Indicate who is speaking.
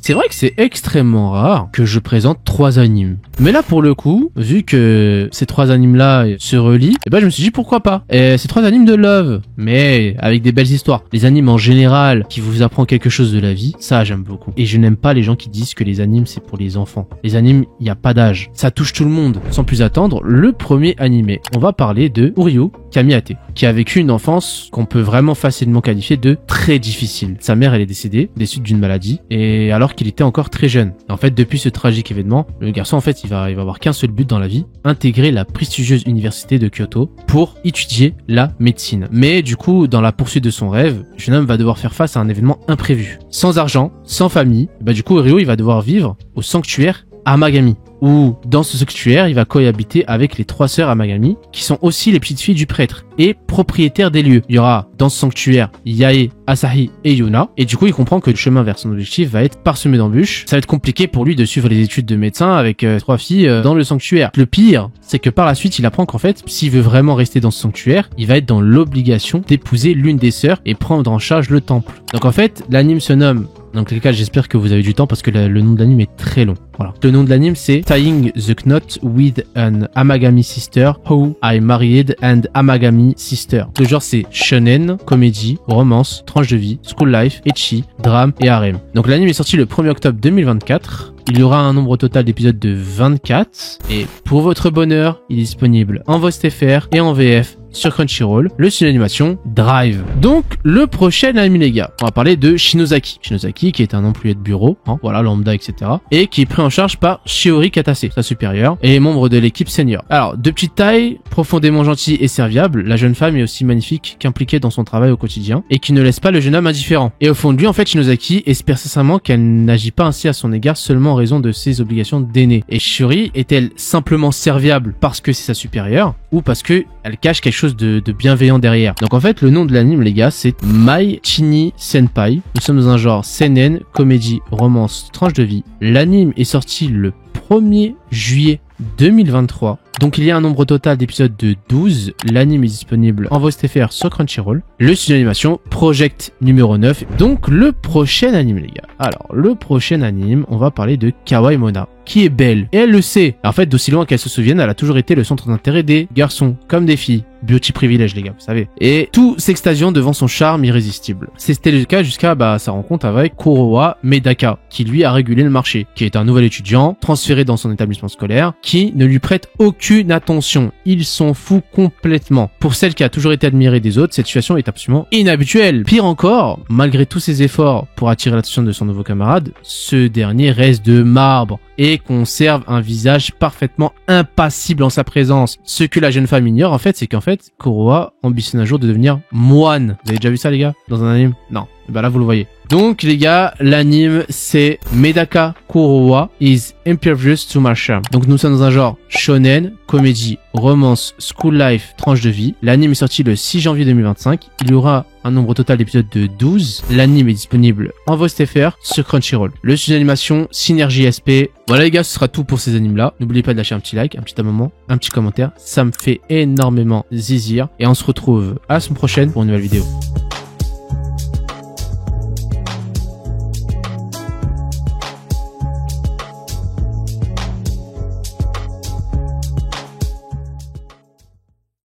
Speaker 1: c'est vrai que c'est extrêmement rare que je présente 3 animes. Mais là, pour le coup, vu que ces 3 animes-là se relient, et ben je me suis dit pourquoi pas. Et c'est 3 animes de love, mais avec des belles histoires. Les animes en général qui vous apprennent quelque chose de la vie, ça j'aime beaucoup. Et je n'aime pas les gens qui disent que les animes c'est pour les enfants. Les animes, il n'y a pas d'âge. Ça touche tout le monde. Sans plus attendre, le premier animé. On va parler de Uryu Kamiyate, qui a vécu une enfance qu'on peut vraiment facilement qualifier de très difficile. Sa mère, elle est décédée des suites d'une maladie, et alors qu'il était encore très jeune. En fait, depuis ce tragique événement, le garçon, en fait, il va avoir qu'un seul but dans la vie, intégrer la prestigieuse université de Kyoto pour étudier la médecine. Mais du coup, dans la poursuite de son rêve, le jeune homme va devoir faire face à un événement imprévu. Sans argent, sans famille, bah du coup, Uryu, il va devoir vivre au sanctuaire Amagami, où dans ce sanctuaire, il va cohabiter avec les 3 sœurs Amagami, qui sont aussi les petites filles du prêtre et propriétaires des lieux. Il y aura dans ce sanctuaire Yae, Asahi et Yuna, et du coup il comprend que le chemin vers son objectif va être parsemé d'embûches. Ça va être compliqué pour lui de suivre les études de médecin avec 3 filles dans le sanctuaire. Le pire, c'est que par la suite il apprend qu'en fait, s'il veut vraiment rester dans ce sanctuaire, il va être dans l'obligation d'épouser l'une des sœurs et prendre en charge le temple. Donc en fait, l'anime se nomme, dans tous les cas j'espère que vous avez du temps parce que le nom de l'anime est très long. Voilà. Le nom de l'anime c'est Tying the Knot with an Amagami Sister Who I Married and Amagami Sister. Le genre c'est shonen, comédie, romance, tranche de vie, school life, ecchi, drame et harem. Donc l'anime est sorti le 1er octobre 2024. Il y aura un nombre total d'épisodes de 24. Et pour votre bonheur, il est disponible en voix STFR et en VF sur Crunchyroll, le studio d'animation Drive. Donc le prochain anime les gars, on va parler de Shinozaki. Shinozaki qui est un employé de bureau, hein, voilà, lambda, etc. Et qui est pris en charge par Shiori Katase, sa supérieure, et membre de l'équipe senior. Alors, de petite taille, profondément gentille et serviable, la jeune femme est aussi magnifique qu'impliquée dans son travail au quotidien, et qui ne laisse pas le jeune homme indifférent. Et au fond de lui, en fait, Shinozaki espère sincèrement qu'elle n'agit pas ainsi à son égard seulement en raison de ses obligations d'aînée. Et Shiori est-elle simplement serviable parce que c'est sa supérieure, ou parce que elle cache quelque chose de bienveillant derrière. Donc en fait, le nom de l'anime, les gars, c'est My Chini Senpai. Nous sommes dans un genre seinen, comédie, romance, tranche de vie. L'anime est sorti le 1er juillet 2023. Donc il y a un nombre total d'épisodes de 12. L'anime est disponible en voix STFR sur Crunchyroll. Le studio d'animation Project numéro 9. Donc le prochain anime les gars. Alors le prochain anime, on va parler de Kawaii Mona, qui est belle. Et elle le sait. En fait, d'aussi loin qu'elle se souvienne, elle a toujours été le centre d'intérêt des garçons, comme des filles. Beauty privilège les gars, vous savez. Et tout s'extasiant devant son charme irrésistible. C'était le cas jusqu'à sa rencontre avec Kuroha Medaka, qui lui a régulé le marché, qui est un nouvel étudiant, transféré dans son établissement scolaire, qui ne lui prête aucune attention. Il s'en fout complètement. Pour celle qui a toujours été admirée des autres, cette situation est absolument inhabituelle. Pire encore, malgré tous ses efforts pour attirer l'attention de son nouveau camarade, ce dernier reste de marbre et conserve un visage parfaitement impassible en sa présence. Ce que la jeune femme ignore, en fait, c'est qu'en fait, Kuroha ambitionne un jour de devenir moine. Vous avez déjà vu ça, les gars? Dans un anime? Non. Et bah là, vous le voyez. Donc, les gars, l'anime, c'est Medaka Kuroha is impervious to my charm. Donc, nous sommes dans un genre shonen, comédie, romance, school life, tranche de vie. L'anime est sorti le 6 janvier 2025. Il y aura un nombre total d'épisodes de 12. L'anime est disponible en voix STFR sur Crunchyroll. Le studio d'animation Synergie SP. Voilà les gars, ce sera tout pour ces animes-là. N'oubliez pas de lâcher un petit like, un petit abonnement, un petit commentaire. Ça me fait énormément zizir. Et on se retrouve à la semaine prochaine pour une nouvelle vidéo.